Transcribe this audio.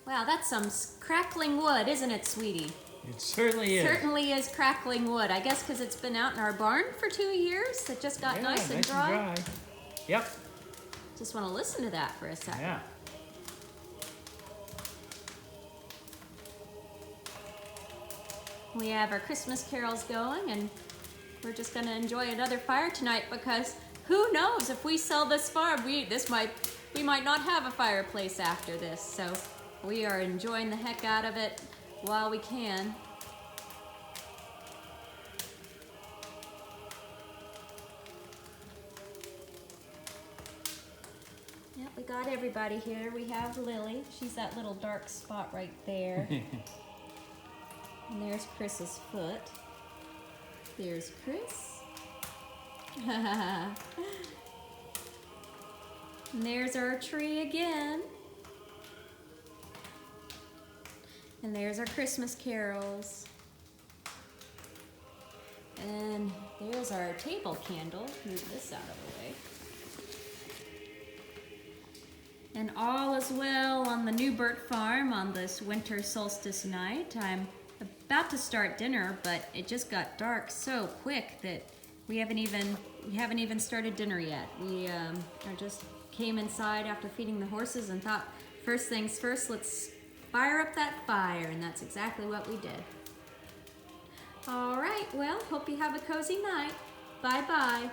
Wow, that's some crackling wood, isn't it, sweetie? It certainly is. Certainly is crackling wood. I guess because it's been out in our barn for 2 years. It just got nice and dry. Yep. Just want to listen to that for a second. Yeah. We have our Christmas carols going, and we're just going to enjoy another fire tonight because who knows, if we sell this farm, we might not have a fireplace after this. So we are enjoying the heck out of it while we can. Yep, we got everybody here. We have Lily. She's that little dark spot right there. And there's Chris's foot. There's Chris. And there's our tree again. And there's our Christmas carols. And there's our table candle. Move this out of the way. And all is well on the Newbert farm on this winter solstice night. I'm about to start dinner, but it just got dark so quick that we haven't even started dinner yet. We just came inside after feeding the horses and thought, first things first, let's fire up that fire, and that's exactly what we did. All right, well, hope you have a cozy night. Bye-bye.